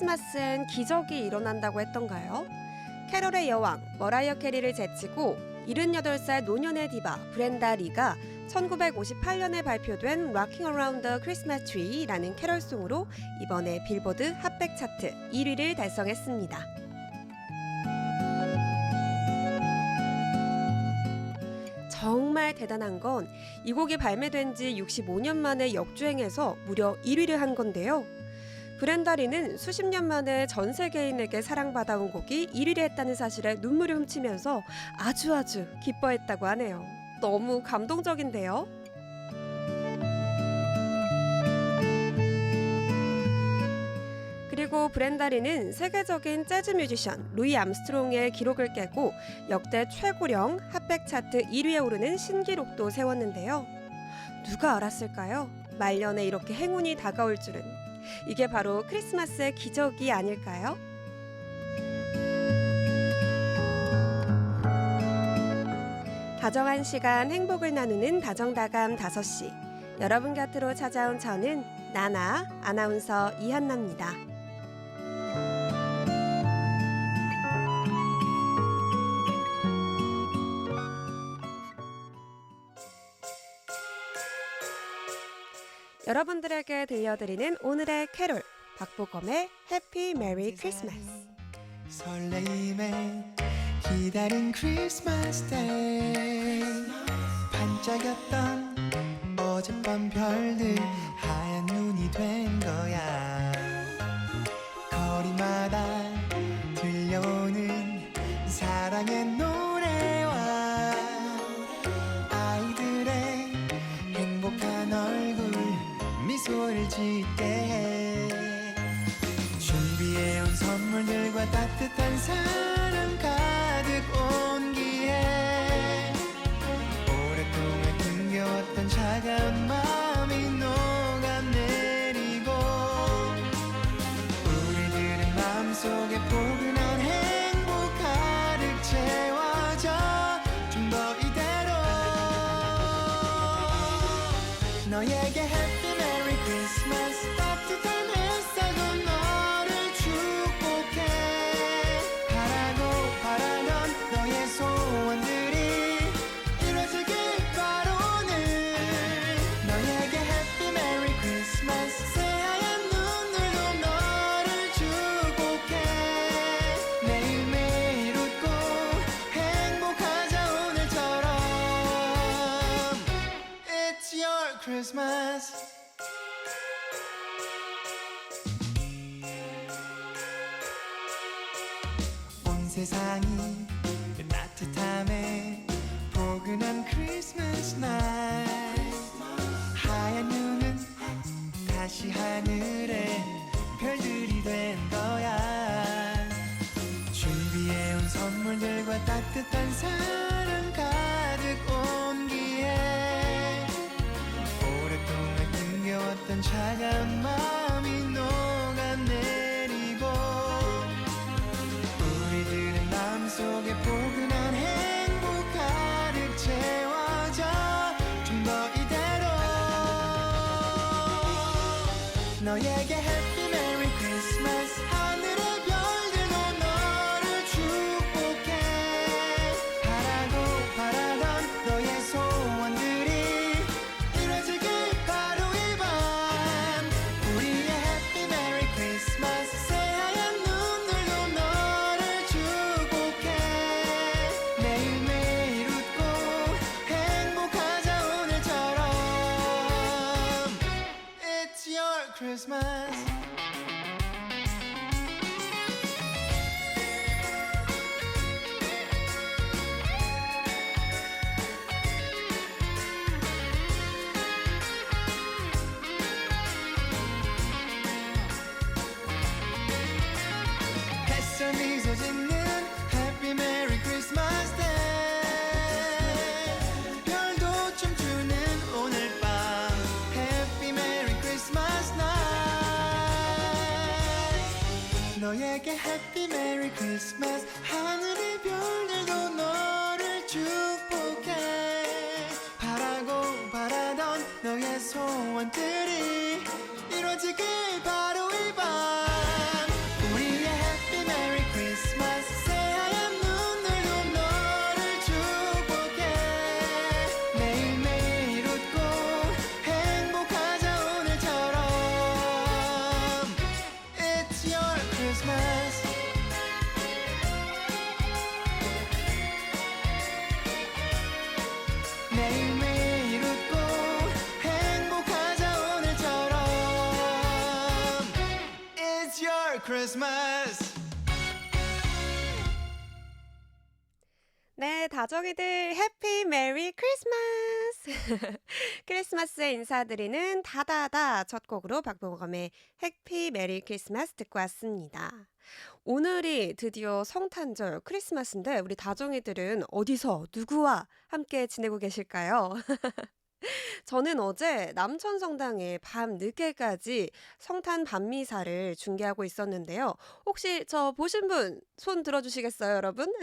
크리스마스엔 기적이 일어난다고 했던가요? 캐롤의 여왕 머라이어 캐리를 제치고 78살 노년의 디바 브렌다 리가 1958년에 발표된 Rocking Around the Christmas Tree라는 캐럴송으로 이번에 빌보드 핫백 차트 1위를 달성했습니다. 정말 대단한 건 이 곡이 발매된 지 65년 만에 역주행해서 무려 1위를 한 건데요. 브렌다 리는 수십 년 만에 전 세계인에게 사랑받아온 곡이 1위를 했다는 사실에 눈물이 훔치면서 아주 기뻐했다고 하네요. 너무 감동적인데요. 그리고 브렌다 리는 세계적인 재즈 뮤지션 루이 암스트롱의 기록을 깨고 역대 최고령 핫백 차트 1위에 오르는 신기록도 세웠는데요. 누가 알았을까요? 말년에 이렇게 행운이 다가올 줄은. 이게 바로 크리스마스의 기적이 아닐까요? 다정한 시간 행복을 나누는 다정다감 5시. 여러분 곁으로 찾아온 저는 나나 아나운서 이한나입니다. 여러분들에게 들려드리는 오늘의 캐롤 박보검의 해피 메리 크리스마스. 설레임에 기다린 크리스마스 데이 반짝였던 어젯밤 별들 하얀 눈이 된 거야. 거리마다 들려오는 사랑의 노래와 아이들의 행복한 얼굴 미소를 짓게 해. 준비해온 선물들과 따뜻한 사랑 가득 온기에 오랫동안 힘겨웠던 차가운 마음이 녹아내리고 우리들의 마음속에 포근한 행복 가득 채워져. 좀 더 이대로 너에게 해피 메리 크리스마스 따뜻한 햇살도 너를 축복해. 바라던 너의 소원들이 이루어지길 바로 오늘 너에게 해피 메리 크리스마스 새하얀 눈물로 너를 축복해. 매일매일 웃고 행복하자 오늘처럼. It's your Christmas. 온 세상이 따뜻함에 포근한 크리스마스 날 하얀 눈은 다시 하늘에 별들이 된 거야. 준비해온 선물들과 따뜻한 사랑 가득 온기에 오랫동안 힘겨웠던 차가운 마음이 녹아내리고 우리들의 마음속에 포근한 행복 가득 채워져. 좀 더 이대로 너에게 해피 메리 크리스마스 하늘의 별들도 너를 축복해. 바라던 너의 소원들이 이루어지길 바로 이 밤. 우리의 해피 메리 크리스마스 새하얀 눈들도 너를 축복해. 매일매일 웃고 행복하자 오늘처럼. It's your Christmas. 햇살 미소 짓는 해피 메리 크리스마스 데이 별도 춤추는 오늘 밤 해피 메리 크리스마스 나잇. 너에게 해피 메리 크리스마스 하늘의 별들도 너를 축복해. 바라던 너의 소원들이 이루어지길 바로 이 밤. Christmas. 네, 다정이들 해피 메리 크리스마스! 크리스마스에 인사드리는 다다다 첫 곡으로 박보검의 해피 메리 크리스마스 듣고 왔습니다. 오늘이 드디어 성탄절 크리스마스인데 우리 다정이들은 어디서 누구와 함께 지내고 계실까요? 저는 어제 남천성당에 밤 늦게까지 성탄 밤미사를 중계하고 있었는데요. 혹시 저 보신 분 손 들어주시겠어요, 여러분?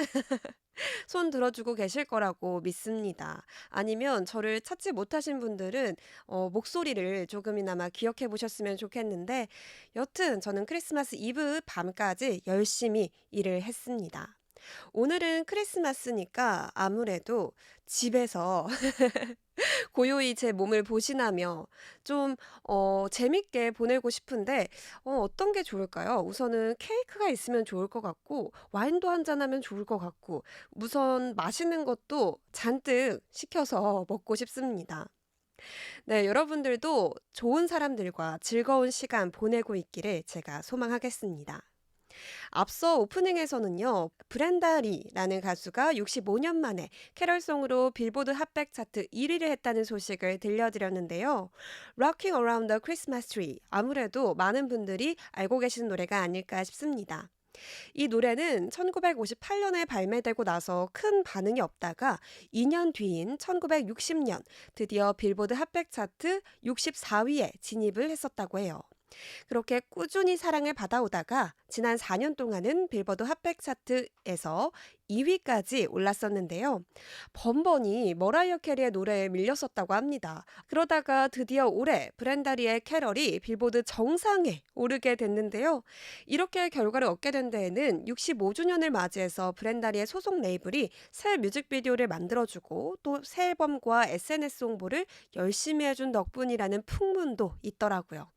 손 들어주고 계실 거라고 믿습니다. 아니면 저를 찾지 못하신 분들은 목소리를 조금이나마 기억해 보셨으면 좋겠는데 여튼 저는 크리스마스 이브 밤까지 열심히 일을 했습니다. 오늘은 크리스마스니까 아무래도 집에서 고요히 제 몸을 보신하며 좀 재밌게 보내고 싶은데 어떤 게 좋을까요? 우선은 케이크가 있으면 좋을 것 같고 와인도 한잔하면 좋을 것 같고 우선 맛있는 것도 잔뜩 시켜서 먹고 싶습니다. 네, 여러분들도 좋은 사람들과 즐거운 시간 보내고 있기를 제가 소망하겠습니다. 앞서 오프닝에서는요, 브렌다 리라는 가수가 65년 만에 캐럴송으로 빌보드 핫백 차트 1위를 했다는 소식을 들려드렸는데요. Rocking Around the Christmas Tree, 아무래도 많은 분들이 알고 계시는 노래가 아닐까 싶습니다. 이 노래는 1958년에 발매되고 나서 큰 반응이 없다가 2년 뒤인 1960년 드디어 빌보드 핫백 차트 64위에 진입을 했었다고 해요. 그렇게 꾸준히 사랑을 받아오다가 지난 4년 동안은 빌보드 핫백 차트에서 2위까지 올랐었는데요. 번번이 머라이어 캐리의 노래에 밀렸었다고 합니다. 그러다가 드디어 올해 브렌다리의 캐럴이 빌보드 정상에 오르게 됐는데요. 이렇게 결과를 얻게 된 데에는 65주년을 맞이해서 브렌다리의 소속 레이블이 새 뮤직비디오를 만들어주고 또 새 앨범과 SNS 홍보를 열심히 해준 덕분이라는 풍문도 있더라고요.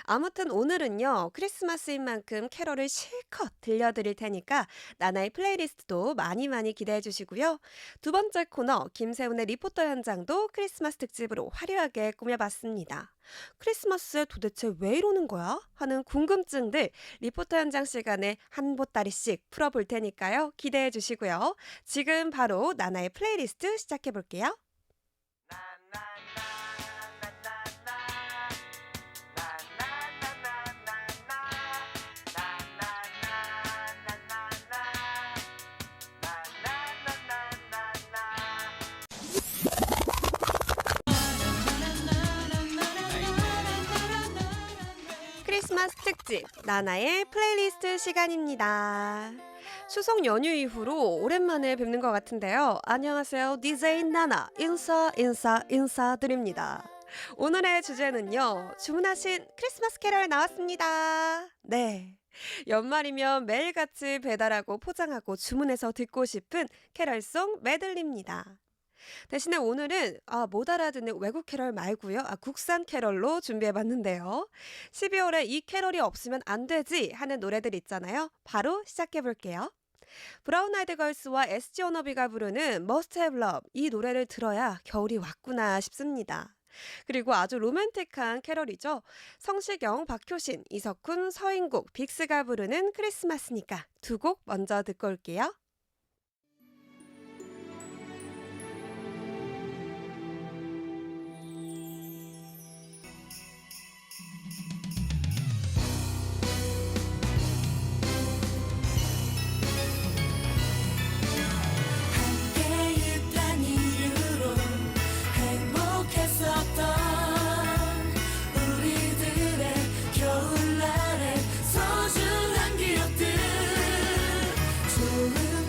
아무튼 오늘은요, 크리스마스인 만큼 캐럴을 실컷 들려드릴 테니까 나나의 플레이리스트도 많이 기대해 주시고요. 두 번째 코너 김세훈의 리포터 현장도 크리스마스 특집으로 화려하게 꾸며봤습니다. 크리스마스에 도대체 왜 이러는 거야? 하는 궁금증들 리포터 현장 시간에 한 보따리씩 풀어볼 테니까요. 기대해 주시고요. 지금 바로 나나의 플레이리스트 시작해 볼게요. 크리스마스 특집 나나의 플레이리스트 시간입니다. 추석 연휴 이후로 오랜만에 뵙는 것 같은데요. 안녕하세요. DJ 나나 인사드립니다. 오늘의 주제는요. 주문하신 크리스마스 캐럴 나왔습니다. 네. 연말이면 매일같이 배달하고 포장하고 주문해서 듣고 싶은 캐럴송 메들리입니다. 대신에 오늘은 못 알아듣는 외국 캐럴 말고요. 국산 캐럴로 준비해봤는데요. 12월에 이 캐럴이 없으면 안 되지 하는 노래들 있잖아요. 바로 시작해볼게요. 브라운 아이드 걸스와 SG 워너비가 부르는 Must Have Love, 이 노래를 들어야 겨울이 왔구나 싶습니다. 그리고 아주 로맨틱한 캐럴이죠. 성시경, 박효신, 이석훈, 서인국, 빅스가 부르는 크리스마스니까 두 곡 먼저 듣고 올게요. 겨울날의 소중한 기억들 좋은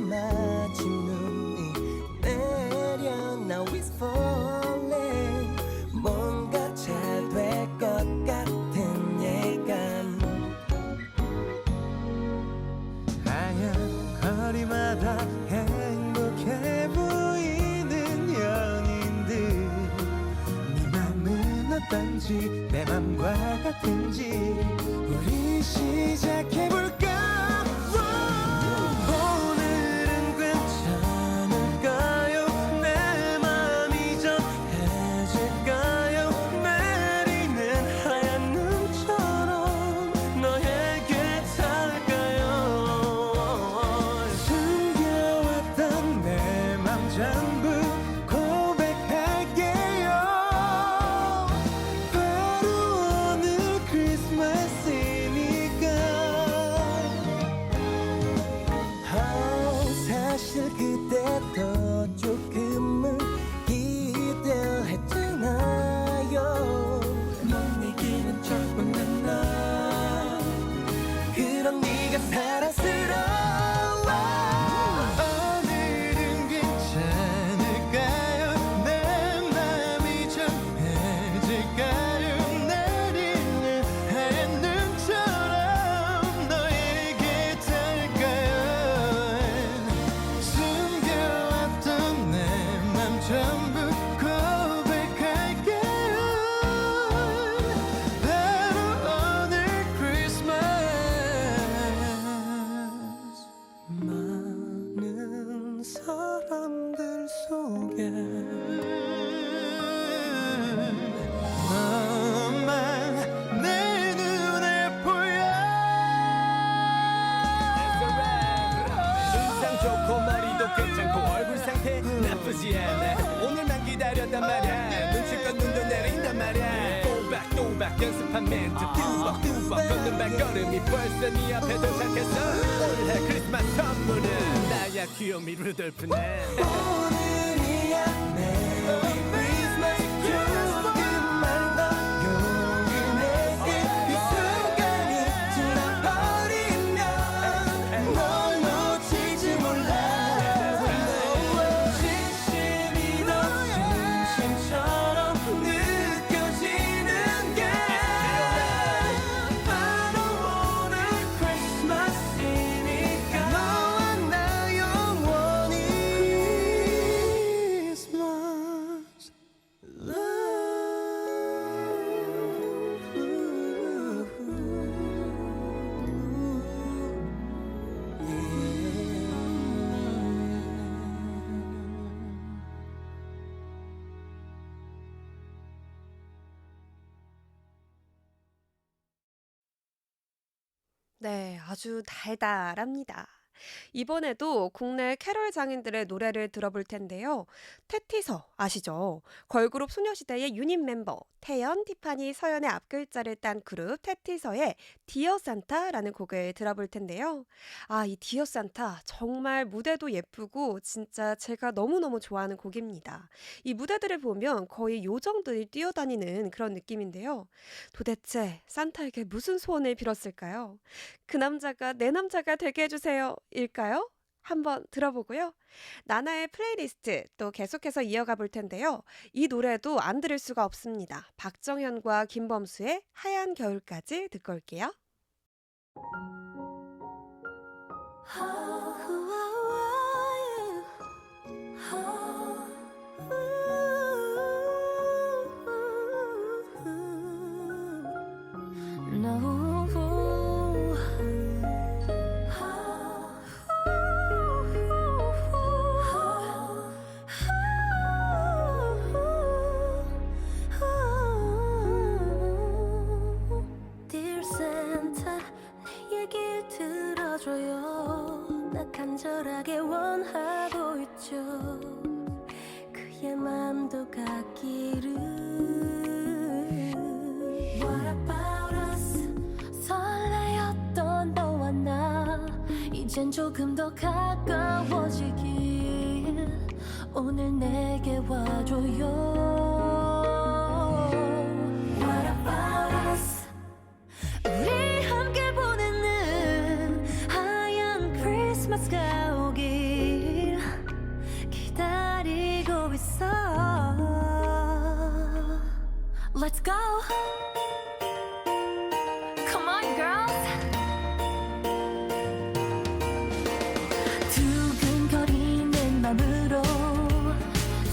마침 눈이 내려 Now it's falling 뭔가 잘 될 것 같은 예감 하얀 거리마다 행복해 보이는 연인들 네 맘은 어떤지 내 맘과 같은지 우리 시작해볼까 오늘은 괜찮을까요 내 맘이 전해질까요 내리는 하얀 눈처럼 너에게 닿을까요 숨겨왔던 내 맘 전부 고백할게요 바로 오늘 크리스마스니까 사실 그때도 조금은 기대했잖아요 넌 얘기는 조금 나 그런 네가 사랑스러워 오늘은 괜찮을까요 내 맘이 전해질까요 내리는 하얀 눈처럼 너에게 닿을까요 숨겨왔던 내 맘 전부 고백할게요 바로 오늘 크리스마스 많은 사람들 속에 너만 내 눈에 보여 인상 좋고 머리도 괜찮고 얼굴 상태 나쁘지 않아 오늘만 기다렸단 말야 눈치껏 눈도 내린단 말야 또박또박 연습한 멘트 뚜벅뚜벅 걷는 발걸음이 벌써 네 앞에 도착했어 올해 크리스마스 선물은 나야 귀요미 루돌프네 오늘이야 Merry Christmas 조금만 더 용기 내게 이 순간이 지나버리면 널 놓칠지 몰라 진심이 더 진심처럼 느껴지는 게 바로 오늘 크리스마스니까 너와 나 영원히 Christmas 네, 아주 달달합니다. 이번에도 국내 캐럴 장인들의 노래를 들어볼 텐데요. 테티서 아시죠? 걸그룹 소녀시대의 유닛 멤버 태연, 티파니, 서연의 앞글자를 딴 그룹 테티서의 디어 산타라는 곡을 들어볼 텐데요. 아, 이 디어 산타 정말 무대도 예쁘고 진짜 제가 너무너무 좋아하는 곡입니다. 이 무대들을 보면 거의 요정들이 뛰어다니는 그런 느낌인데요. 도대체 산타에게 무슨 소원을 빌었을까요? 그 남자가 내 남자가 되게 해주세요 일까요? 한번 들어보고요. 나나의 플레이리스트 또 계속해서 이어가 볼 텐데요. 이 노래도 안 들을 수가 없습니다. 박정현과 김범수의 하얀 겨울까지 듣고 올게요. Dear Santa, 내 얘길 들어줘요. 나 간절하게 원하고 있죠. 그의 맘도 같기를. What about us? 설레었던 너와 나 이젠 조금 더 가까워지길 오늘 내게 와줘요. What about us? 우리 함께 보내는 하얀 크리스마스가 오길 있어. Let's go. Come on, girls. 두근거리는 맘으로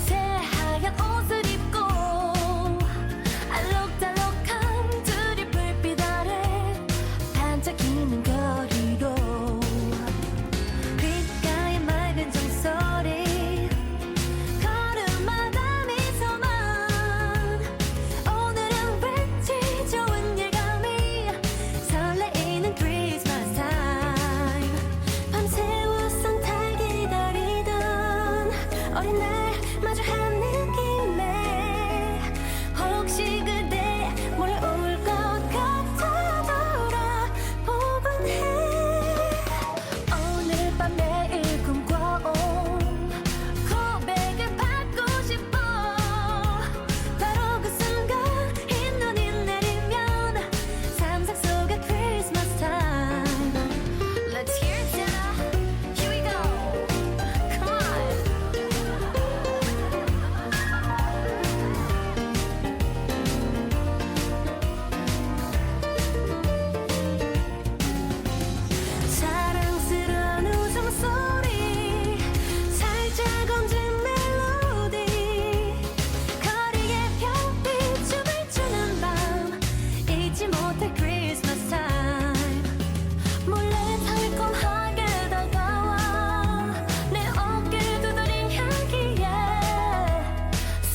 새하얀 옷을 입고 알록달록한 둘이 불빛 아래 반짝이는 거리로 귓가에 맑은 종소리 걸음마다 미소만 오늘은 왠지 좋은 예감이 설레이는 크리스마스 타임 밤새워 산타 기다리던 어린 날 마주한 느낌에 혹시 그대 몰려올 것 같아 돌아보곤 해 오늘 밤 매일 꿈꿔온 고백을 받고 싶어 바로 그 순간 흰 눈이 내리면 상상 속의 크리스마스 타임 Let's hear it Santa Here we go Come on 사랑스러운 웃음소리 살짝 얹은 멜로디 거리에 별빛 춤을 추는 밤 잊지 못할 크리스마스 타임 몰래 달콤하게 다가와 내 어깨를 두드린 향기에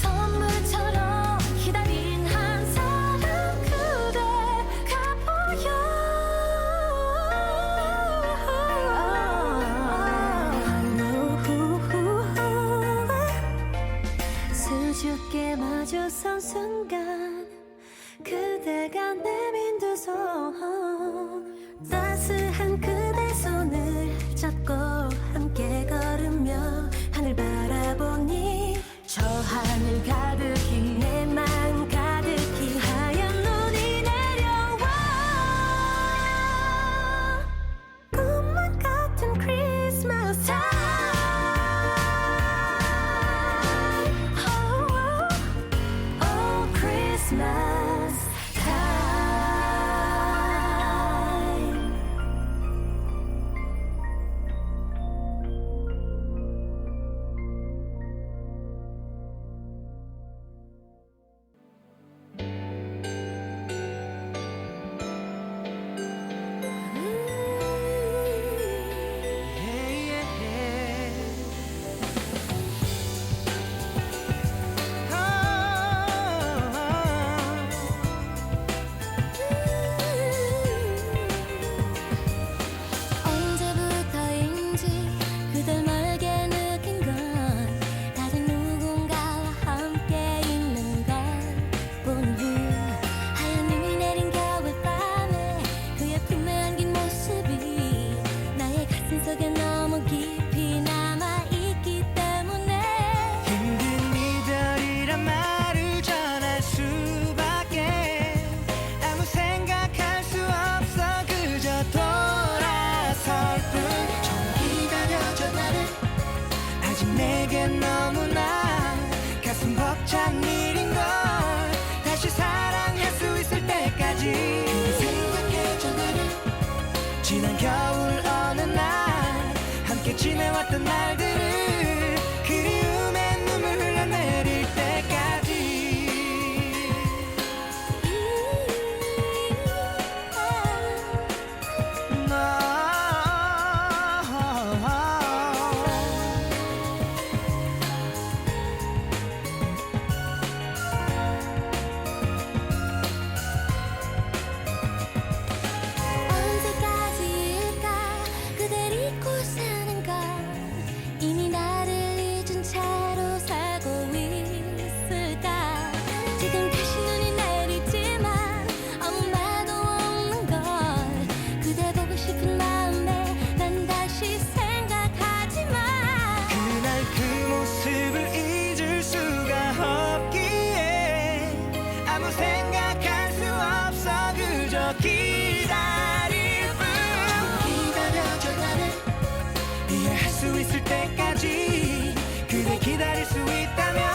선물처럼 기다린 한 사람 그대가 보여 수줍게 마주선 순간 그대가 내민 두 손 따스한 그대 손을 잡고 함께 걸으며 하늘 바라보니 저 하늘 가득히 내 맘 가득히 하얀 눈이 내려와 꿈만 같은 크리스마스 타임 Oh Christmas time 언제부터인지 그댈 멀게 느낀 건 다른 누군가와 함께 있는 걸 본 후 하얀 눈이 내린 겨울밤에 그의 품에 안긴 모습이 나의 가슴 속에 너무 깊이 남아있기 때문에 힘든 이별이란 말을 전할 수밖에 아무 생각할 수 없어 그저 돌아설 뿐 좀 기다려줘 나를 아직 내겐 너무나 가슴 벅찬 일인걸 다시 사랑할 수 있을 때까지 생각해줘 나를 지난 겨울 어느 날 함께 지내왔던 날들을 그리움에 눈물 흘러내릴 때까지 언제까지일까 그댈 잊고 사는 걸 이미 나를 잊은 채로 살고 있을까 지금 다시 눈이 내리지만 아무 말도 없는 걸 그대 보고 싶은 마음에 난 다시 생각하지만 그날 그 모습을 잊을 수가 없기에 아무 생각할 수 없어 그저 기다릴 뿐 기다려줘 나를 이해할 수 있을 때까지 그대 기다릴 수 있다면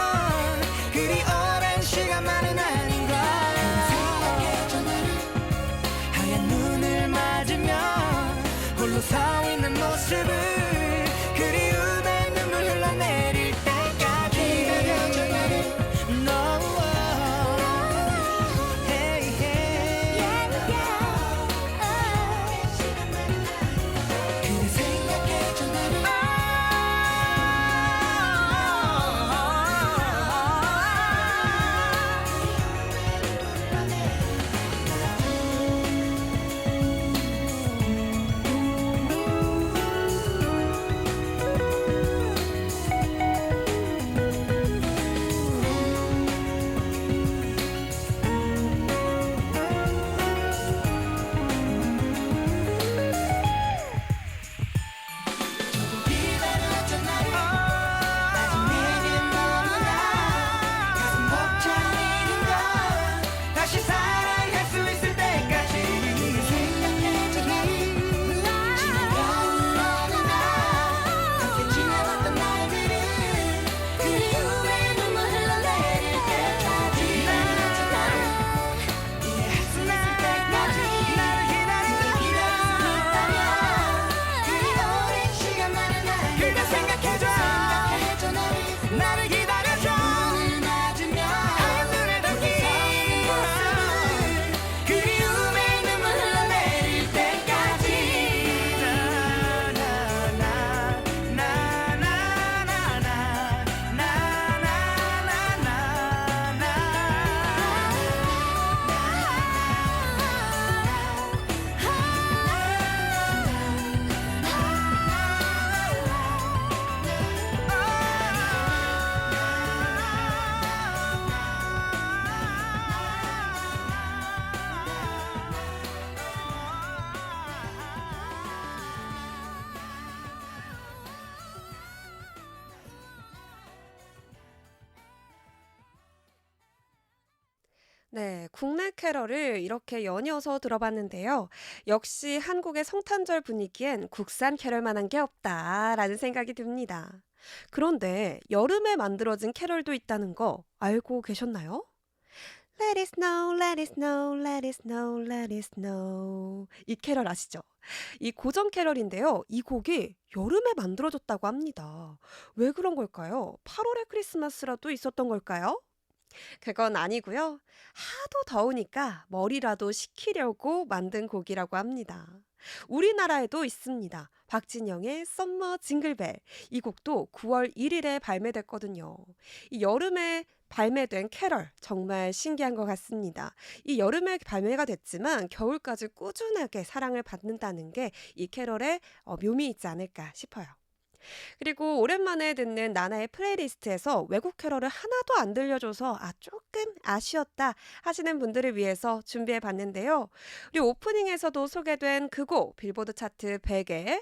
네, 국내 캐럴을 이렇게 연이어서 들어봤는데요. 역시 한국의 성탄절 분위기엔 국산 캐럴만한 게 없다라는 생각이 듭니다. 그런데 여름에 만들어진 캐럴도 있다는 거 알고 계셨나요? Let it snow, let it snow, let it snow, let it snow. 이 캐럴 아시죠? 이 고전 캐럴인데요. 이 곡이 여름에 만들어졌다고 합니다. 왜 그런 걸까요? 8월의 크리스마스라도 있었던 걸까요? 그건 아니고요. 하도 더우니까 머리라도 식히려고 만든 곡이라고 합니다. 우리나라에도 있습니다. 박진영의 썸머 징글벨. 이 곡도 9월 1일에 발매됐거든요. 이 여름에 발매된 캐럴 정말 신기한 것 같습니다. 이 여름에 발매가 됐지만 겨울까지 꾸준하게 사랑을 받는다는 게 이 캐럴의 묘미 있지 않을까 싶어요. 그리고 오랜만에 듣는 나나의 플레이리스트에서 외국 캐럴을 하나도 안 들려줘서 조금 아쉬웠다 하시는 분들을 위해서 준비해 봤는데요. 우리 오프닝에서도 소개된 그 곡 빌보드 차트 100에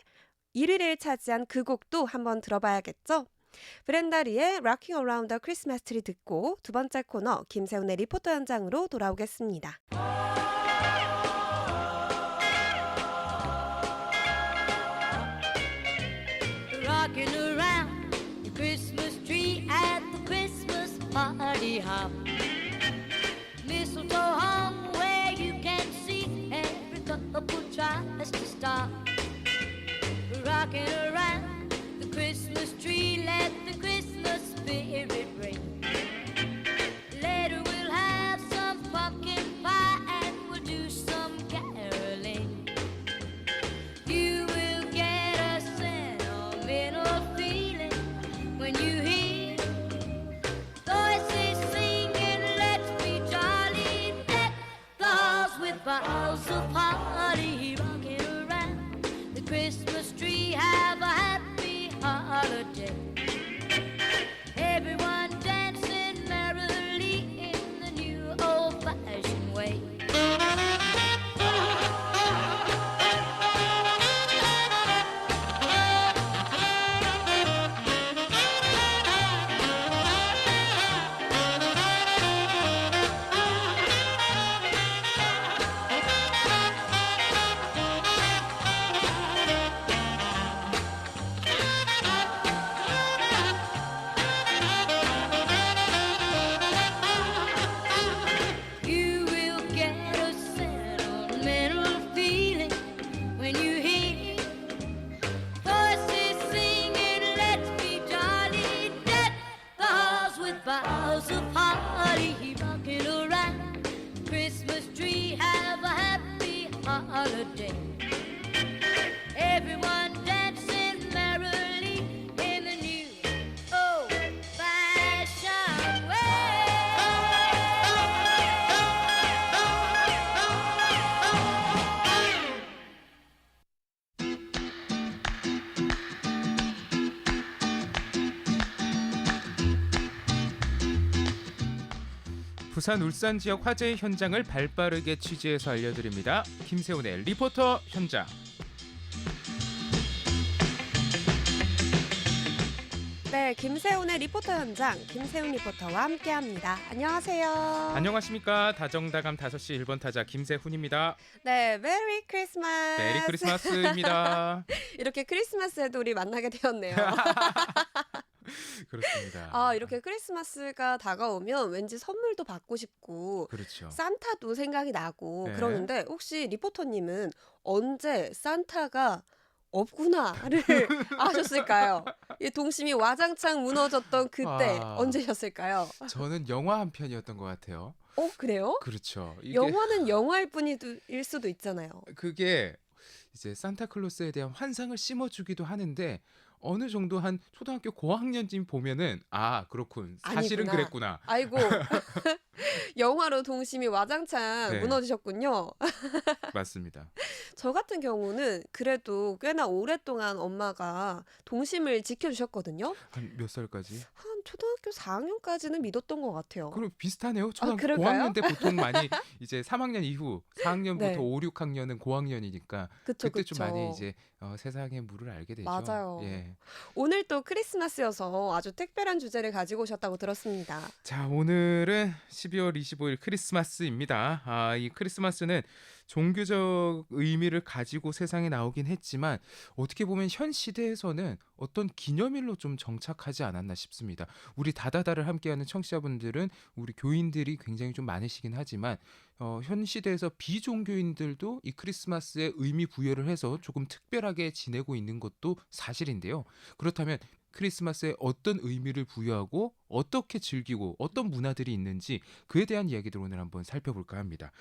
1위를 차지한 그 곡도 한번 들어봐야겠죠? 브렌다리의 Rocking Around the Christmas Tree 듣고 두 번째 코너 김세훈의 리포터 현장으로 돌아오겠습니다. Rocking around the Christmas tree at the Christmas party hop. Mistletoe hung where you can see every couple tries to stop. Rocking around the Christmas tree, let the Christmas spirit ring. Later we'll have some pumpkin pie and we'll do some caroling. You will get a sentimental feeling when you hear voices singing, let's be jolly, deck the halls with boughs of holly. Rocking around the Christmas tree, have a happy holiday. Everyone dancing merrily in the new old-fashioned way. You will get a sentimental feeling when you hear voices singing, let's be jolly, deck the halls with boughs of holly. Rocking around the Christmas tree, have a happy holiday. Everyone dancing merrily in the new old-fashioned way. 부산 울산 지역 화재의 현장을 발빠르게 취재해서 알려드립니다. 김세훈의 리포터 현장. 네, 김세훈의 리포터 현장 김세훈 리포터와 함께합니다. 안녕하세요. 안녕하십니까. 다정다감 5시 1번 타자 김세훈입니다. 네, 메리 크리스마스. 메리 크리스마스입니다. 이렇게 크리스마스에도 우리 만나게 되었네요. 그렇습니다. 이렇게 크리스마스가 다가오면 왠지 선물도 받고 싶고 그렇죠. 산타도 생각이 나고 네. 그러는데 혹시 리포터님은 언제 산타가 없구나를 아셨을까요? 이 동심이 와장창 무너졌던 그때 아. 언제셨을까요? 저는 영화 한 편이었던 것 같아요. 그래요? 그렇죠. 이게 영화는 영화일 뿐일 수도 있잖아요. 그게 이제 산타클로스에 대한 환상을 심어주기도 하는데 어느 정도 한 초등학교 고학년쯤 보면은 그렇군. 사실은 아니구나. 그랬구나. 아이고 영화로 동심이 와장창 네. 무너지셨군요. 맞습니다. 저 같은 경우는 그래도 꽤나 오랫동안 엄마가 동심을 지켜주셨거든요. 한 몇 살까지? 한 초등학교 4학년까지는 믿었던 것 같아요. 그럼 비슷하네요. 초등학교 그럴까요? 고학년 때 보통 많이 이제 3학년 이후 4학년부터 네. 5, 6학년은 고학년이니까 그쵸, 그때 좀 그쵸. 많이 이제 세상의 물을 알게 되죠. 맞아요. 예. 오늘 또 크리스마스여서 아주 특별한 주제를 가지고 오셨다고 들었습니다. 자, 오늘은 12월 25일 크리스마스입니다. 이 크리스마스는 종교적 의미를 가지고 세상에 나오긴 했지만 어떻게 보면 현 시대에서는 어떤 기념일로 좀 정착하지 않았나 싶습니다. 우리 다다다를 함께하는 청취자분들은 우리 교인들이 굉장히 좀 많으시긴 하지만 현 시대에서 비종교인들도 이 크리스마스에 의미 부여를 해서 조금 특별하게 지내고 있는 것도 사실인데요. 그렇다면 크리스마스에 어떤 의미를 부여하고 어떻게 즐기고 어떤 문화들이 있는지 그에 대한 이야기들 오늘 한번 살펴볼까 합니다.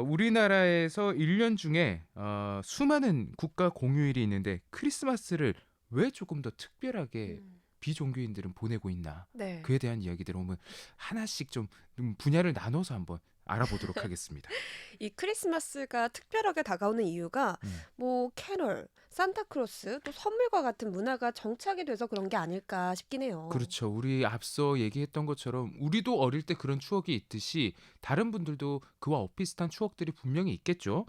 우리나라에서 1년 중에 수많은 국가 공휴일이 있는데 크리스마스를 왜 조금 더 특별하게 비종교인들은 보내고 있나 네. 그에 대한 이야기들을 오늘 하나씩 좀 분야를 나눠서 한번 알아보도록 하겠습니다. 이 크리스마스가 특별하게 다가오는 이유가 뭐 캐럴, 산타크로스, 또 선물과 같은 문화가 정착이 돼서 그런 게 아닐까 싶긴 해요. 그렇죠. 우리 앞서 얘기했던 것처럼 우리도 어릴 때 그런 추억이 있듯이 다른 분들도 그와 엇비슷한 추억들이 분명히 있겠죠.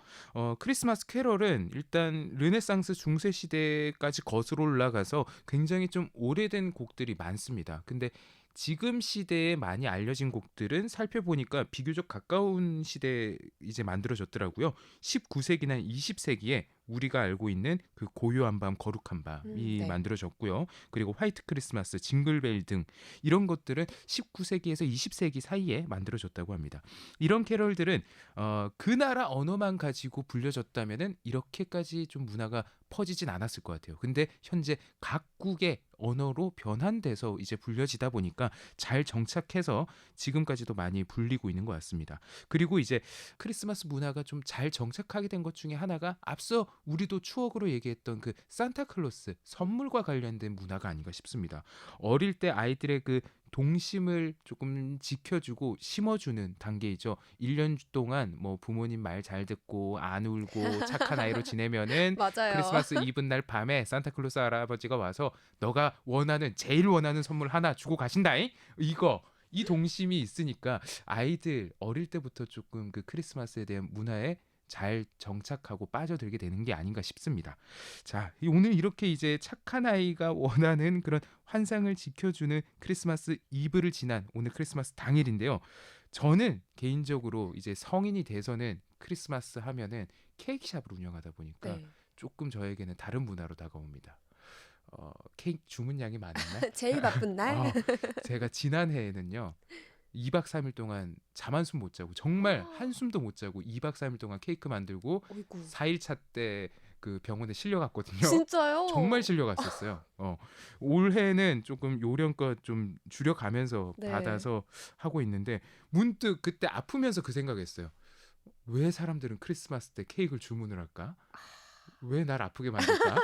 크리스마스 캐럴은 일단 르네상스 중세 시대까지 거슬러 올라가서 굉장히 좀 오래된 곡들이 많습니다. 근데 지금 시대에 많이 알려진 곡들은 살펴보니까 비교적 가까운 시대에 이제 만들어졌더라고요. 19세기나 20세기에 우리가 알고 있는 그 고요한 밤, 거룩한 밤이 네. 만들어졌고요. 그리고 화이트 크리스마스, 징글벨 등 이런 것들은 19세기에서 20세기 사이에 만들어졌다고 합니다. 이런 캐럴들은 그 나라 언어만 가지고 불려졌다면은 이렇게까지 좀 문화가 퍼지진 않았을 것 같아요. 근데 현재 각국의 언어로 변환돼서 이제 불려지다 보니까 잘 정착해서 지금까지도 많이 불리고 있는 것 같습니다. 그리고 이제 크리스마스 문화가 좀 잘 정착하게 된 것 중에 하나가 앞서 우리도 추억으로 얘기했던 그 산타클로스 선물과 관련된 문화가 아닌가 싶습니다. 어릴 때 아이들의 그 동심을 조금 지켜주고 심어주는 단계이죠. 1년 동안 뭐 부모님 말 잘 듣고 안 울고 착한 아이로 지내면은 맞아요. 크리스마스 이브 날 밤에 산타클로스 할아버지가 와서 너가 제일 원하는 선물 하나 주고 가신다잉. 이 동심이 있으니까 아이들 어릴 때부터 조금 그 크리스마스에 대한 문화에 잘 정착하고 빠져들게 되는 게 아닌가 싶습니다. 자, 오늘 이렇게 이제 착한 아이가 원하는 그런 환상을 지켜주는 크리스마스 이브를 지난 오늘 크리스마스 당일인데요. 저는 개인적으로 이제 성인이 돼서는 크리스마스 하면은 케이크샵을 운영하다 보니까 네. 조금 저에게는 다른 문화로 다가옵니다. 케이크 주문량이 많았나? 제일 바쁜 날. 제가 지난해에는요. 2박 3일 동안 잠 한숨 못 자고 정말 한숨도 못 자고 2박 3일 동안 케이크 만들고 어이구. 4일차 때 그 병원에 실려갔거든요. 진짜요? 정말 실려갔었어요. 올해는 조금 요령껏 좀 줄여가면서 네. 받아서 하고 있는데 문득 그때 아프면서 그 생각했어요. 왜 사람들은 크리스마스 때 케이크를 주문을 할까? 왜 날 아프게 만들까?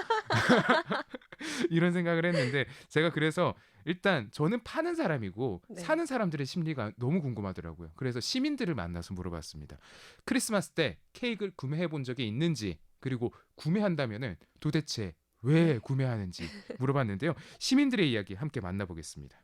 이런 생각을 했는데 제가 그래서 일단 저는 파는 사람이고 네. 사는 사람들의 심리가 너무 궁금하더라고요. 그래서 시민들을 만나서 물어봤습니다. 크리스마스 때 케이크를 구매해 본 적이 있는지 그리고 구매한다면은 도대체 왜 구매하는지 물어봤는데요. 시민들의 이야기 함께 만나보겠습니다.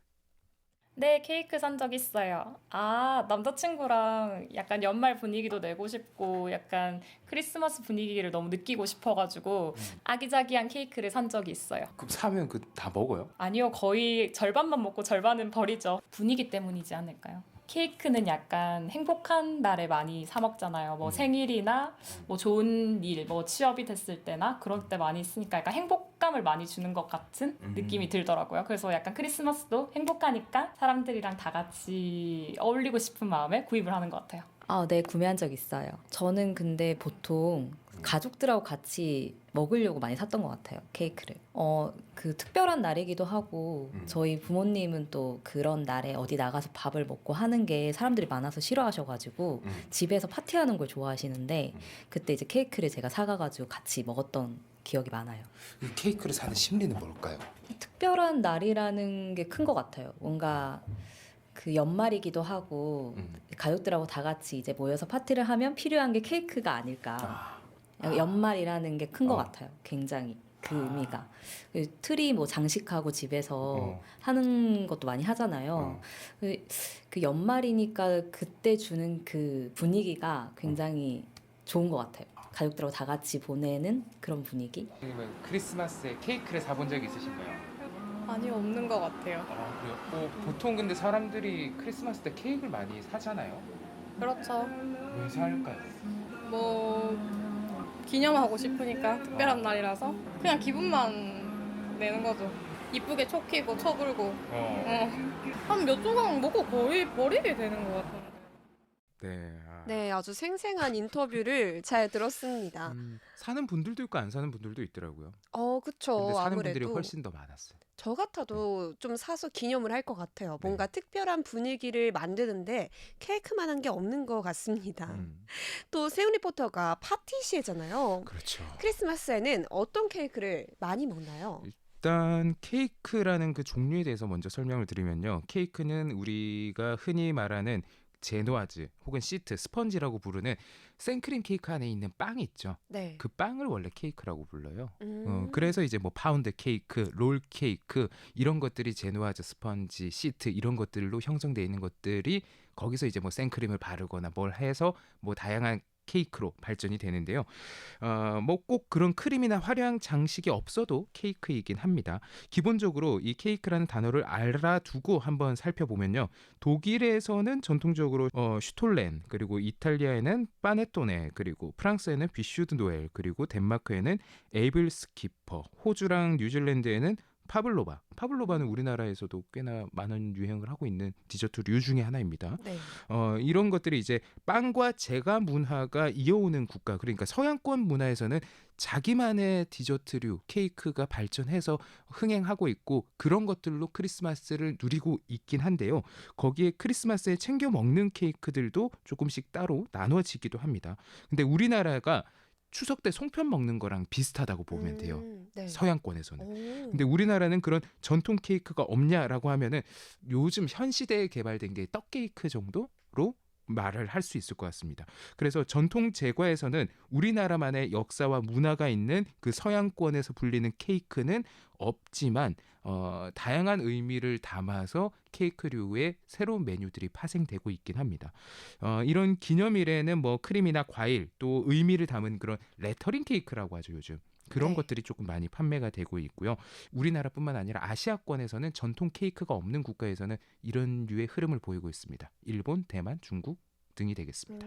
네, 케이크 산 적 있어요. 남자친구랑 약간 연말 분위기도 내고 싶고 약간 크리스마스 분위기를 너무 느끼고 싶어가지고 아기자기한 케이크를 산 적이 있어요. 그럼 사면 그 다 먹어요? 아니요, 거의 절반만 먹고 절반은 버리죠. 분위기 때문이지 않을까요? 케이크는 약간 행복한 날에 많이 사 먹잖아요. 뭐 생일이나 뭐 좋은 일, 뭐 취업이 됐을 때나 그럴 때 많이 쓰니까 약간 행복감을 많이 주는 것 같은 느낌이 들더라고요. 그래서 약간 크리스마스도 행복하니까 사람들이랑 다 같이 어울리고 싶은 마음에 구입을 하는 것 같아요. 네, 구매한 적 있어요. 저는 근데 보통 가족들하고 같이 먹으려고 많이 샀던 것 같아요, 케이크를. 그 특별한 날이기도 하고 저희 부모님은 또 그런 날에 어디 나가서 밥을 먹고 하는 게 사람들이 많아서 싫어하셔가지고 집에서 파티하는 걸 좋아하시는데 그때 이제 케이크를 제가 사가가지고 같이 먹었던 기억이 많아요. 이 케이크를 사는 심리는 뭘까요? 특별한 날이라는 게 큰 것 같아요. 뭔가 그 연말이기도 하고 가족들하고 다 같이 이제 모여서 파티를 하면 필요한 게 케이크가 아닐까. 연말이라는 게 큰 것 같아요. 굉장히. 그 의미가. 그 트리 뭐 장식하고 집에서 어. 하는 것도 많이 하잖아요. 어. 그 연말이니까 그때 주는 그 분위기가 굉장히 좋은 것 같아요. 가족들하고 다 같이 보내는 그런 분위기. 그러면 크리스마스에 케이크를 사본 적 있으신가요? 아니요, 없는 것 같아요. 그래요? 보통 근데 사람들이 크리스마스 때 케이크를 많이 사잖아요. 그렇죠. 왜 살까요? 뭐 기념하고 싶으니까 특별한 날이라서 그냥 기분만 내는 거죠. 이쁘게 촉히고 쳐불고 한 몇 조각 먹고 거의 버리게 되는 것 같아요. 네. 네, 아주 생생한 인터뷰를 잘 들었습니다. 사는 분들도 있고 안 사는 분들도 있더라고요. 그쵸. 근데 사는 분들이 아무래도 훨씬 더 많았어요. 저 같아도 좀 사서 기념을 할 것 같아요. 뭔가 특별한 분위기를 만드는데 케이크만한 게 없는 것 같습니다. 또 세훈 리포터가 파티시에잖아요. 그렇죠. 크리스마스에는 어떤 케이크를 많이 먹나요? 일단 케이크라는 그 종류에 대해서 먼저 설명을 드리면요. 케이크는 우리가 흔히 말하는 제노아즈 혹은 시트, 스펀지라고 부르는 생크림 케이크 안에 있는 빵이 있죠. 네. 그 빵을 원래 케이크라고 불러요. 음. 그래서 이제 뭐 파운드 케이크, 롤 케이크 이런 것들이 제노아즈, 스펀지, 시트 이런 것들로 형성되어 있는 것들이 거기서 이제 뭐 생크림을 바르거나 뭘 해서 뭐 다양한 케이크로 발전이 되는데요. 뭐 꼭 그런 크림이나 화려한 장식이 없어도 케이크이긴 합니다. 기본적으로 이 케이크라는 단어를 알아두고 한번 살펴보면요. 독일에서는 전통적으로 슈톨렌, 그리고 이탈리아에는 파네토네, 그리고 프랑스에는 비슈드 노엘, 그리고 덴마크에는 에이블스키퍼, 호주랑 뉴질랜드에는 파블로바는 우리나라에서도 꽤나 많은 유행을 하고 있는 디저트류 중에 하나입니다. 네. 이런 것들이 이제 빵과 제과 문화가 이어오는 국가, 그러니까 서양권 문화에서는 자기만의 디저트류, 케이크가 발전해서 흥행하고 있고 그런 것들로 크리스마스를 누리고 있긴 한데요. 거기에 크리스마스에 챙겨 먹는 케이크들도 조금씩 따로 나눠지기도 합니다. 근데 우리나라가 추석 때 송편 먹는 거랑 비슷하다고 보면 돼요. 네. 서양권에서는. 오. 근데 우리나라는 그런 전통 케이크가 없냐라고 하면은 요즘 현 시대에 개발된 게 떡 케이크 정도로 말을 할 수 있을 것 같습니다. 그래서 전통 제과에서는 우리나라만의 역사와 문화가 있는 그 서양권에서 불리는 케이크는 없지만 다양한 의미를 담아서 케이크류의 새로운 메뉴들이 파생되고 있긴 합니다. 이런 기념일에는 뭐 크림이나 과일 또 의미를 담은 그런 레터링 케이크라고 하죠, 요즘. 그런 네. 것들이 조금 많이 판매가 되고 있고요. 우리나라뿐만 아니라 아시아권에서는 전통 케이크가 없는 국가에서는 이런 류의 흐름을 보이고 있습니다. 일본, 대만, 중국 등이 되겠습니다.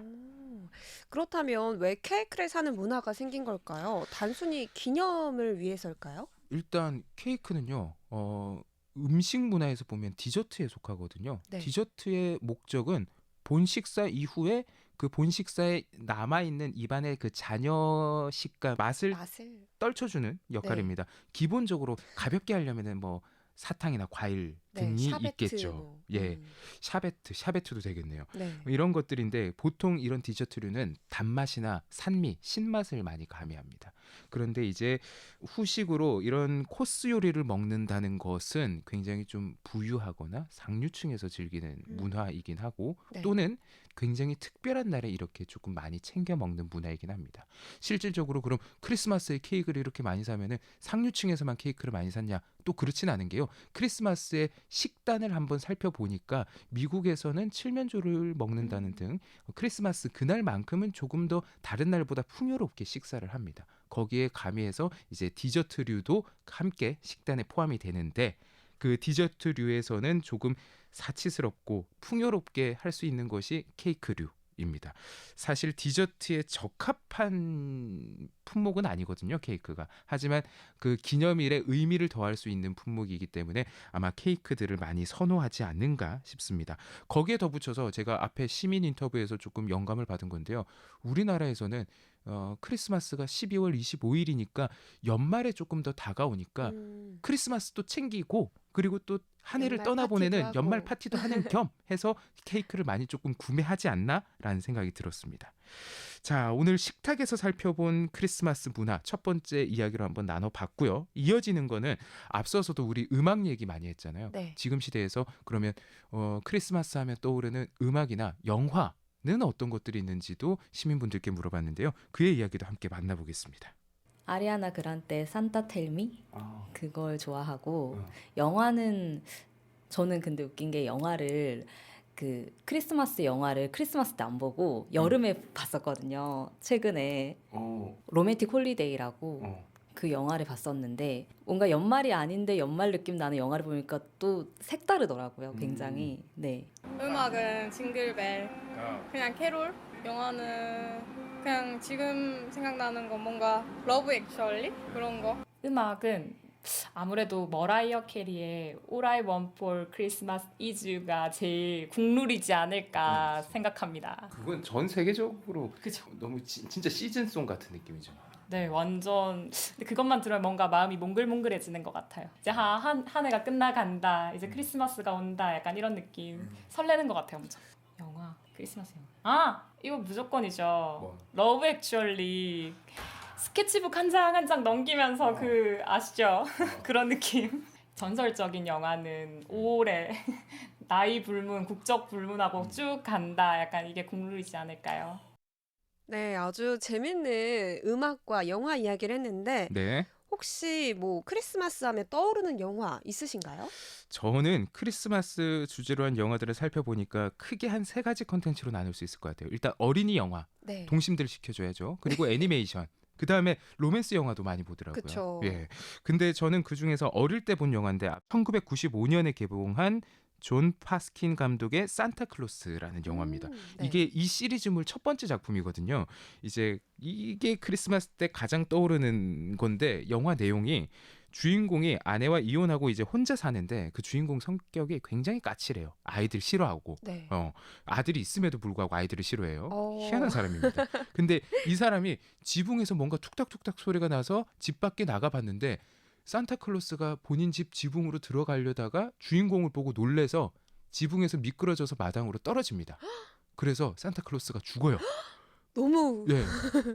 그렇다면 왜 케이크를 사는 문화가 생긴 걸까요? 단순히 기념을 위해서일까요? 일단 케이크는요. 음식 문화에서 보면 디저트에 속하거든요. 네. 디저트의 목적은 본 식사 이후에 그 본 식사에 남아있는 입안의 그 잔여 식감 맛을 떨쳐주는 역할입니다. 기본적으로 가볍게 하려면은 뭐 사탕이나 과일 등이 샤베트 있겠죠. 뭐. 예, 샤베트도 되겠네요. 네. 이런 것들인데 보통 이런 디저트류는 단맛이나 산미, 신맛을 많이 가미합니다. 그런데 이제 후식으로 이런 코스 요리를 먹는다는 것은 굉장히 좀 부유하거나 상류층에서 즐기는 문화이긴 하고 네. 또는 굉장히 특별한 날에 이렇게 조금 많이 챙겨 먹는 문화이긴 합니다. 실질적으로 그럼 크리스마스에 케이크를 이렇게 많이 사면은 상류층에서만 케이크를 많이 샀냐? 또 그렇진 않은 게요. 크리스마스에 식단을 한번 살펴보니까 미국에서는 칠면조를 먹는다는 등 크리스마스 그날만큼은 조금 더 다른 날보다 풍요롭게 식사를 합니다. 거기에 가미해서 이제 디저트류도 함께 식단에 포함이 되는데 그 디저트류에서는 조금 사치스럽고 풍요롭게 할 수 있는 것이 케이크류입니다. 사실 디저트에 적합한 품목은 아니거든요, 케이크가. 하지만 그 기념일에 의미를 더할 수 있는 품목이기 때문에 아마 케이크들을 많이 선호하지 않는가 싶습니다. 거기에 덧붙여서 제가 앞에 시민 인터뷰에서 조금 영감을 받은 건데요. 우리나라에서는 크리스마스가 12월 25일이니까 연말에 조금 더 다가오니까 크리스마스도 챙기고 그리고 또 한 해를 연말 떠나보내는 파티도 연말 하고. 파티도 하는 겸 해서 케이크를 많이 조금 구매하지 않나라는 생각이 들었습니다. 자, 오늘 식탁에서 살펴본 크리스마스 문화 첫 번째 이야기로 한번 나눠봤고요. 이어지는 거는 앞서서도 우리 음악 얘기 많이 했잖아요. 네. 지금 시대에서 그러면 크리스마스 하면 떠오르는 음악이나 영화는 어떤 것들이 있는지도 시민분들께 물어봤는데요. 그의 이야기도 함께 만나보겠습니다. 아리아나 그란데 산타 텔미 아, 그걸 좋아하고 어. 영화는 저는 근데 웃긴 게 영화를 그 크리스마스 영화를 크리스마스 때 안 보고 여름에 봤었거든요. 최근에 로맨틱 홀리데이라고 어. 그 영화를 봤었는데 뭔가 연말이 아닌데 연말 느낌 나는 영화를 보니까 또 색다르더라고요. 굉장히. 네. 음악은 징글벨, 그냥 캐롤. 영화는 그냥 지금 생각나는 건 뭔가 러브 액츄얼리 그런 거. 음악은 아무래도 머라이어 캐리의 All I Want for Christmas Is You가 제일 국룰이지 않을까 생각합니다. 그건 전 세계적으로 그죠? 너무 진짜 시즌송 같은 느낌이죠. 네, 완전. 근데 그것만 들으면 뭔가 마음이 몽글몽글해지는 것 같아요. 이제 한 해가 끝나간다. 이제 크리스마스가 온다. 약간 이런 느낌. 설레는 것 같아요, 엄청. 영화, 크리스마스 영화. 아, 이거 무조건이죠. 뭐? 러브 액츄얼리. 스케치북 한 장 한 장 넘기면서 그 아시죠? 그런 느낌. 전설적인 영화는 오래 나이 불문, 국적 불문하고 쭉 간다. 약간 이게 국룰이지 않을까요? 네, 아주 재밌는 음악과 영화 이야기를 했는데 네. 혹시 뭐 크리스마스 하면 떠오르는 영화 있으신가요? 저는 크리스마스 주제로 한 영화들을 살펴보니까 크게 한 3가지 컨텐츠로 나눌 수 있을 것 같아요. 일단 어린이 영화, 네. 동심들 시켜줘야죠. 그리고 애니메이션. 그 다음에 로맨스 영화도 많이 보더라고요. 그쵸. 예. 근데 저는 그 중에서 어릴 때 본 영화인데 1995년에 개봉한 존 파스킨 감독의 산타클로스라는 영화입니다. 네. 이게 이 시리즈물 첫 번째 작품이거든요. 이제 이게 크리스마스 때 가장 떠오르는 건데 영화 내용이 주인공이 아내와 이혼하고 이제 혼자 사는데 그 주인공 성격이 굉장히 까칠해요. 아이들 싫어하고 네. 아들이 있음에도 불구하고 아이들을 싫어해요. 어. 희한한 사람입니다. 근데 이 사람이 지붕에서 뭔가 툭탁툭탁 소리가 나서 집 밖에 나가봤는데 산타클로스가 본인 집 지붕으로 들어가려다가 주인공을 보고 놀래서 지붕에서 미끄러져서 마당으로 떨어집니다. 그래서 산타클로스가 죽어요. 너무 예.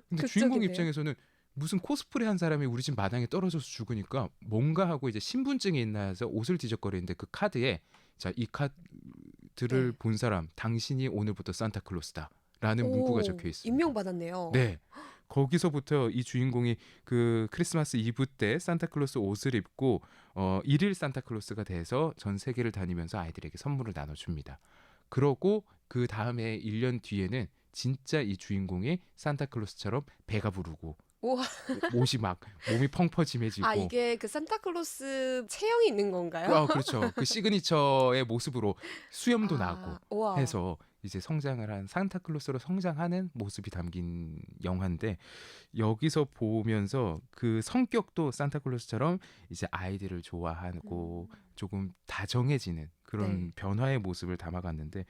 근데 주인공 극적이네요. 입장에서는 무슨 코스프레 한 사람이 우리 집 마당에 떨어져서 죽으니까 뭔가 하고 이제 신분증이 있나 해서 옷을 뒤적거리는데 그 카드에 자, 이 카드를 네. 본 사람 당신이 오늘부터 산타클로스다 라는 문구가 적혀 있습니다. 임명받았네요. 네. 거기서부터 이 주인공이 그 크리스마스 이브 때 산타클로스 옷을 입고 일일 산타클로스가 돼서 전 세계를 다니면서 아이들에게 선물을 나눠줍니다. 그러고 그 다음에 1년 뒤에는 진짜 이 주인공이 산타클로스처럼 배가 부르고 우와. 옷이 막 몸이 펑퍼짐해지고 아, 이게 그 산타클로스 체형이 있는 건가요? 그렇죠. 그 시그니처의 모습으로 수염도 아, 나고 우와. 해서 이제 성장을 한 산타클로스로 성장하는 모습이 담긴 영화인데 여기서 보면서 그 성격도 산타클로스처럼 이제 아이들을 좋아하고 조금 다정해지는 그런 네. 변화의 모습을 담아갔는데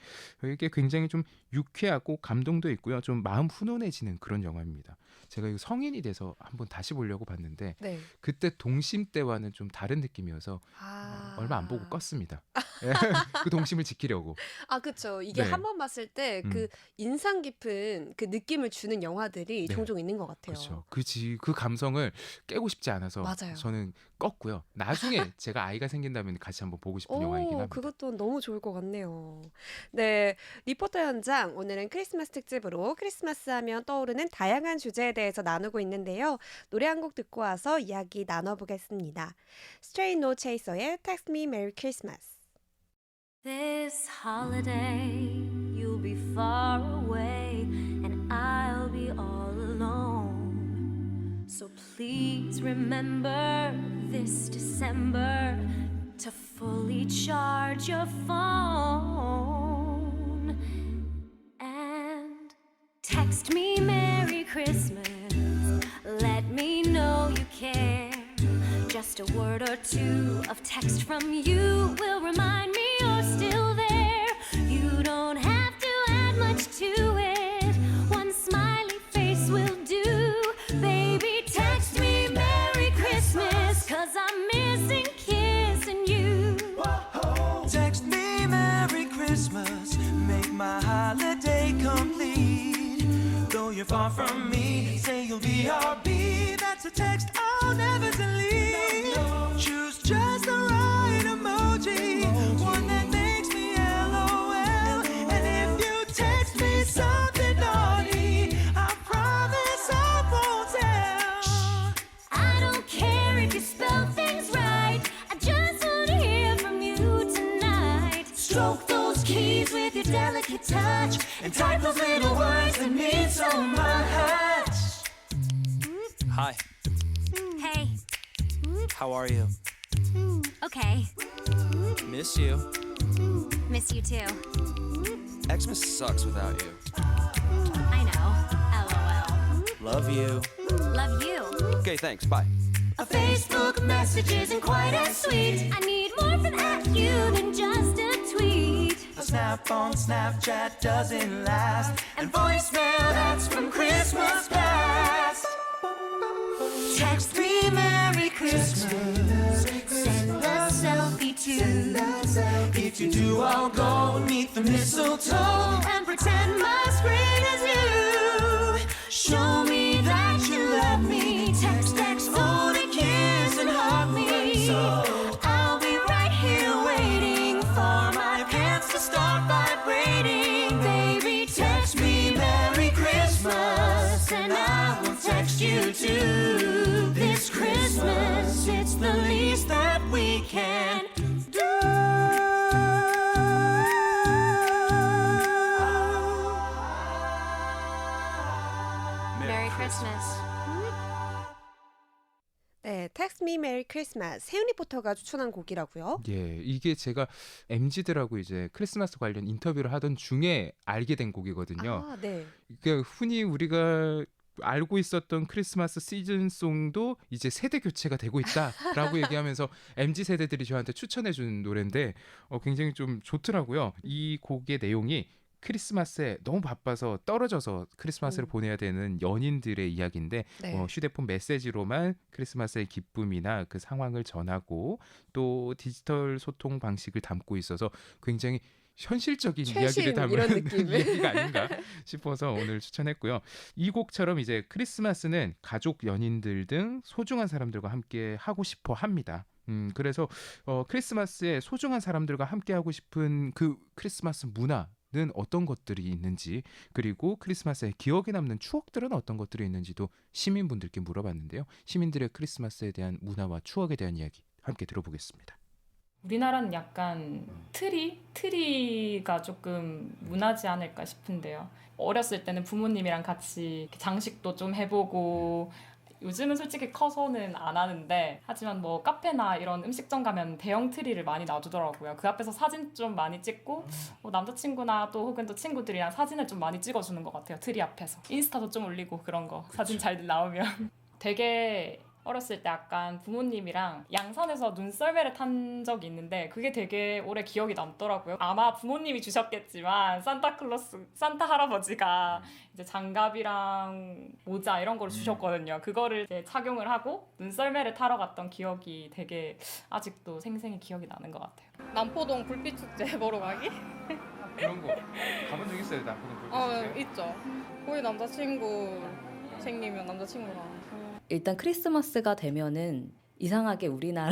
이게 굉장히 좀 유쾌하고 감동도 있고요. 좀 마음 훈훈해지는 그런 영화입니다. 제가 이거 성인이 돼서 한번 다시 보려고 봤는데 네. 그때 동심 때와는 좀 다른 느낌이어서 아. 얼마 안 보고 껐습니다. 그 동심을 지키려고. 아, 그렇죠. 이게 네. 한 번 봤을 때 그 인상 깊은 그 느낌을 주는 영화들이 네. 종종 있는 것 같아요. 그렇죠. 그 감성을 깨고 싶지 않아서 맞아요. 저는 껐고요. 나중에 제가 아이가 생긴다면 같이 한번 보고 싶은 영화이긴 합니다. 그것도 너무 좋을 것 같네요. 네, 리포터 현장 오늘은 크리스마스 특집으로 크리스마스 하면 떠오르는 다양한 주제에 대해서 나누고 있는데요. 노래 한 곡 듣고 와서 이야기 나눠보겠습니다. Stray No Chaser의 Text Me Merry Christmas. This holiday, you'll be far away, and I'll be all alone. So please remember this December to fully charge your phone and text me Merry Christmas. Let me know you care. Just a word or two of text from you will remind me you're still there. You don't have to add much to it. One smiley face will do. Baby, text me Merry Christmas, 'cause I'm missing kissing you. Text me Merry Christmas, make my holiday complete. Though you're far from me, say you'll be RB. That's a text I'll never delete. Choose just the right emoji, one that makes me LOL. And if you text me something naughty, I promise I won't tell. Stroke those keys with your delicate touch and type those little words that mean so much. Hi, Hey, how are you? okay. Miss you. Miss you too. Xmas sucks without you. I know. LOL. Love you. Love you. Okay, thanks. Bye. A Facebook message isn't quite as sweet. I need more from at you than just a tweet. A snap on Snapchat doesn't last. And voicemail that's from Christmas past. Text me Merry Christmas. Send a selfie too. If you do, I'll go meet the mistletoe and pretend my screen is you. Show me that you love me. Text, phone, and kiss and hug me. I'll be right here waiting for my pants to start vibrating. Baby, text me Merry Christmas, and I will text you too. This Christmas, it's the least that we can do. Merry Christmas. 네, Text Me Merry Christmas 세윤 리포터가 추천한 곡이라고요. 예, 이게 제가 MZ들하고 이제 크리스마스 관련 인터뷰를 하던 중에 알게 된 곡이거든요. 아, 네. 그러니까 흔히 우리가 알고 있었던 크리스마스 시즌송도 이제 세대 교체가 되고 있다라고 얘기하면서 MZ 세대들이 저한테 추천해준 노래인데 굉장히 좀 좋더라고요. 이 곡의 내용이 크리스마스에 너무 바빠서 떨어져서 크리스마스를 보내야 되는 연인들의 이야기인데 네. 휴대폰 메시지로만 크리스마스의 기쁨이나 그 상황을 전하고 또 디지털 소통 방식을 담고 있어서 굉장히 현실적인 최신 이야기를 담은 이런 느낌. 이야기가 아닌가 싶어서 오늘 추천했고요. 이 곡처럼 이제 크리스마스는 가족, 연인들 등 소중한 사람들과 함께 하고 싶어 합니다. 그래서 크리스마스에 소중한 사람들과 함께 하고 싶은 그 크리스마스 문화는 어떤 것들이 있는지, 그리고 크리스마스에 기억에 남는 추억들은 어떤 것들이 있는지도 시민분들께 물어봤는데요. 시민들의 크리스마스에 대한 문화와 추억에 대한 이야기 함께 들어보겠습니다. 우리나라는 약간 트리가 조금 문화지 않을까 싶은데요. 어렸을 때는 부모님이랑 같이 이렇게 장식도 좀 해보고, 요즘은 솔직히 커서는 안 하는데, 하지만 뭐 카페나 이런 음식점 가면 대형 트리를 많이 놔두더라고요. 그 앞에서 사진 좀 많이 찍고 남자친구나 또 혹은 또 친구들이랑 사진을 좀 많이 찍어주는 것 같아요. 트리 앞에서 인스타도 좀 올리고 그런 거. 그쵸. 사진 잘 나오면 되게 어렸을 때 약간 부모님이랑 양산에서 눈썰매를 탄 적이 있는데 그게 되게 오래 기억이 남더라고요. 아마 부모님이 주셨겠지만 산타 할아버지가 이제 장갑이랑 모자 이런 걸 주셨거든요. 그거를 이제 착용을 하고 눈썰매를 타러 갔던 기억이 되게 아직도 생생히 기억이 나는 것 같아요. 남포동 불빛축제 보러 가기? 그런 거 가본 적 있어요? 나쁘는 있죠. 거기 남자친구 생기면 남자친구랑. 일단 크리스마스가 되면은 이상하게 우리나라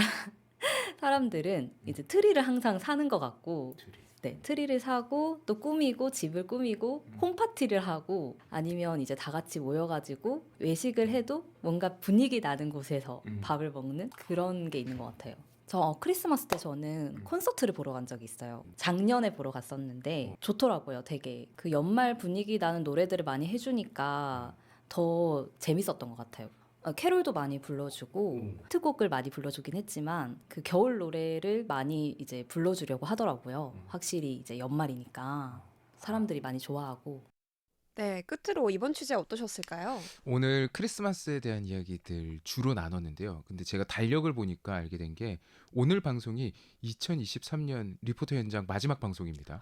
사람들은 이제 트리를 항상 사는 것 같고, 네, 트리를 사고 또 꾸미고 집을 꾸미고 홈파티를 하고, 아니면 이제 다 같이 모여가지고 외식을 해도 뭔가 분위기 나는 곳에서 밥을 먹는 그런 게 있는 것 같아요. 저 크리스마스 때 저는 콘서트를 보러 간 적이 있어요. 작년에 보러 갔었는데 좋더라고요. 되게 그 연말 분위기 나는 노래들을 많이 해주니까 더 재밌었던 것 같아요. 캐롤도 많이 불러주고 히트곡을 많이 불러주긴 했지만 그 겨울 노래를 많이 이제 불러주려고 하더라고요. 확실히 이제 연말이니까 사람들이 많이 좋아하고. 네, 끝으로 이번 취재 어떠셨을까요? 오늘 크리스마스에 대한 이야기들 주로 나눴는데요. 근데 제가 달력을 보니까 알게 된 게 오늘 방송이 2023년 리포터 현장 마지막 방송입니다.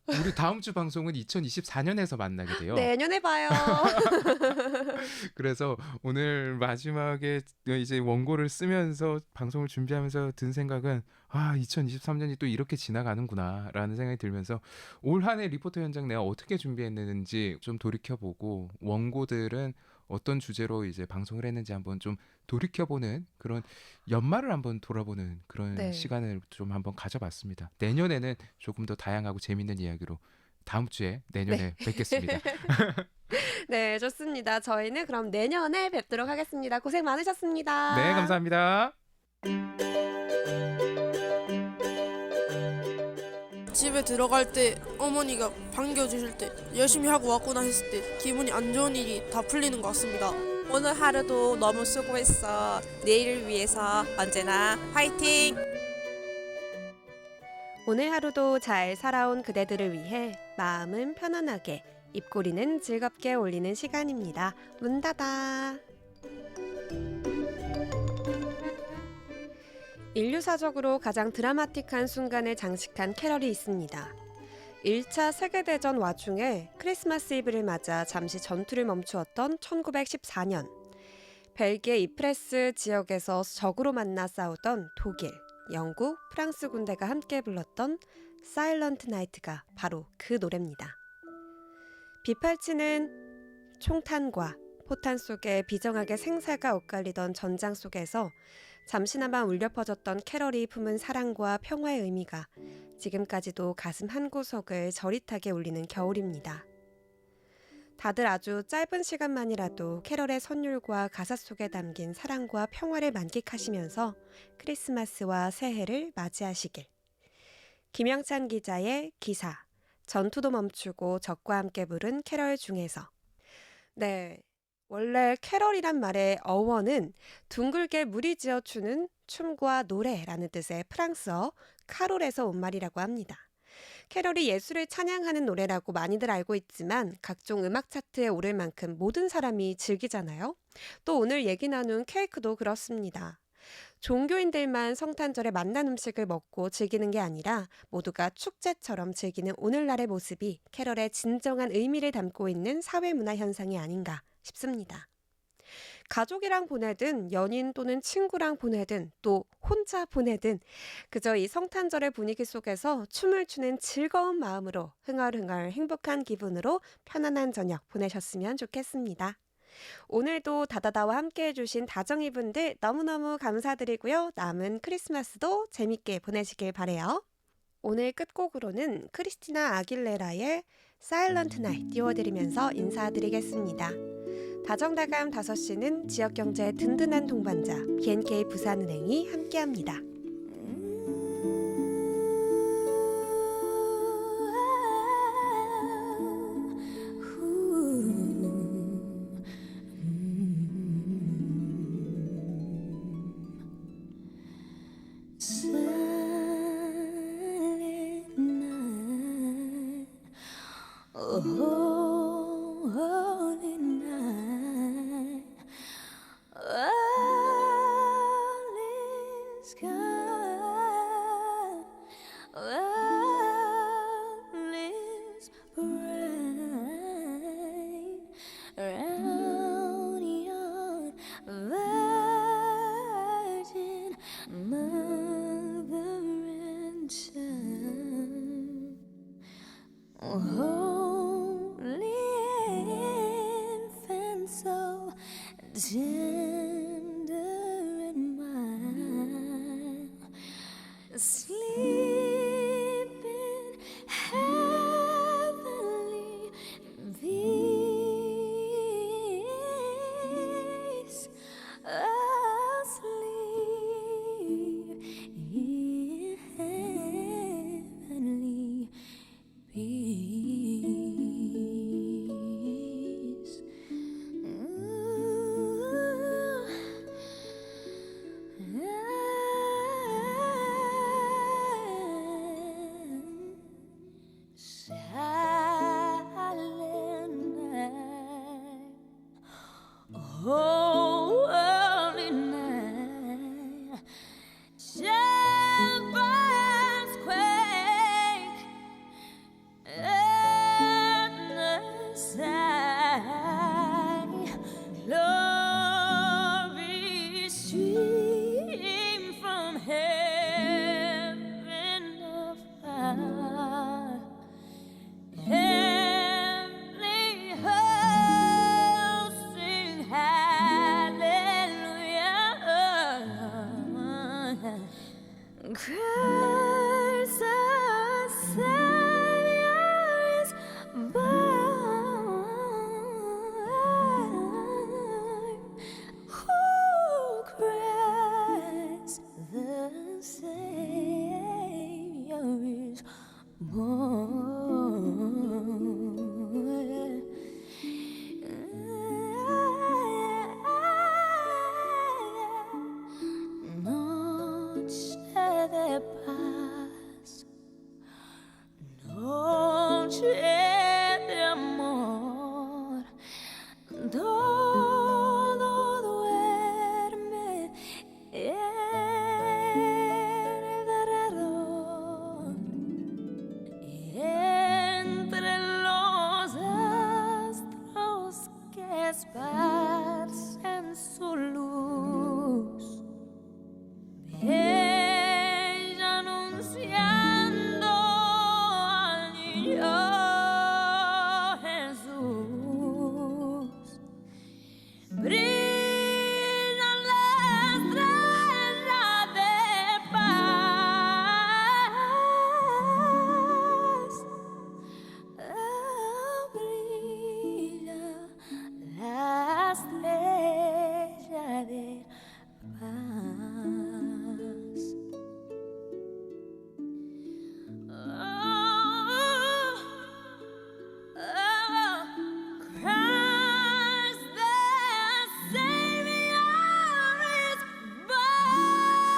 우리 다음 주 방송은 2024년에서 만나게 돼요. 내년에 봐요. 그래서 오늘 마지막에 이제 원고를 쓰면서 방송을 준비하면서 든 생각은 2023년이 또 이렇게 지나가는구나 라는 생각이 들면서 올 한 해 리포터 현장 내가 어떻게 준비했는지 좀 돌이켜보고, 원고들은 어떤 주제로 이제 방송을 했는지 한번 좀 돌이켜보는 그런 연말을 한번 돌아보는 그런 네. 시간을 좀 한번 가져봤습니다. 내년에는 조금 더 다양하고 재밌는 이야기로 다음 주에 내년에 뵙겠습니다. 네, 좋습니다. 저희는 그럼 내년에 뵙도록 하겠습니다. 고생 많으셨습니다. 네, 감사합니다. 집에 들어갈 때 어머니가 반겨주실 때 열심히 하고 왔구나 했을 때 기분이 안 좋은 일이 다 풀리는 것 같습니다. 오늘 하루도 너무 수고했어. 내일을 위해서 언제나 화이팅! 오늘 하루도 잘 살아온 그대들을 위해 마음은 편안하게, 입꼬리는 즐겁게 올리는 시간입니다. 문 닫아. 인류사적으로 가장 드라마틱한 순간을 장식한 캐럴이 있습니다. 1차 세계대전 와중에 크리스마스 이브를 맞아 잠시 전투를 멈추었던 1914년, 벨기에 이프레스 지역에서 적으로 만나 싸우던 독일, 영국, 프랑스 군대가 함께 불렀던 사일런트 나이트가 바로 그 노래입니다. 빗발치는 총탄과 포탄 속에 비정하게 생사가 엇갈리던 전장 속에서 잠시나마 울려 퍼졌던 캐럴이 품은 사랑과 평화의 의미가 지금까지도 가슴 한구석을 저릿하게 울리는 겨울입니다. 다들 아주 짧은 시간만이라도 캐럴의 선율과 가사 속에 담긴 사랑과 평화를 만끽하시면서 크리스마스와 새해를 맞이하시길. 김영찬 기자의 기사, 전투도 멈추고 적과 함께 부른 캐럴 중에서. 네, 원래 캐럴이란 말의 어원은 둥글게 무리지어 추는 춤과 노래라는 뜻의 프랑스어 카롤에서 온 말이라고 합니다. 캐럴이 예술을 찬양하는 노래라고 많이들 알고 있지만 각종 음악 차트에 오를 만큼 모든 사람이 즐기잖아요. 또 오늘 얘기 나눈 케이크도 그렇습니다. 종교인들만 성탄절에 맛난 음식을 먹고 즐기는 게 아니라 모두가 축제처럼 즐기는 오늘날의 모습이 캐럴의 진정한 의미를 담고 있는 사회문화 현상이 아닌가 싶습니다. 가족이랑 보내든 연인 또는 친구랑 보내든 또 혼자 보내든 그저 이 성탄절의 분위기 속에서 춤을 추는 즐거운 마음으로 흥얼흥얼 행복한 기분으로 편안한 저녁 보내셨으면 좋겠습니다. 오늘도 다다다와 함께 해주신 다정이분들 너무너무 감사드리고요. 남은 크리스마스도 재밌게 보내시길 바래요. 오늘 끝곡으로는 크리스티나 아길레라의 Silent Night 띄워드리면서 인사드리겠습니다. 다정다감 5시는 지역경제의 든든한 동반자 BNK 부산은행이 함께합니다. Noche de paz, noche de amor, todo duerme en el alrededor. Entre los astros que esparcen su luz, ella anunciando al niño Jesús. Brilla la estrella de paz. Brilla la estrella de paz. Christ the Savior is born.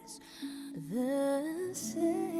Christ the Savior.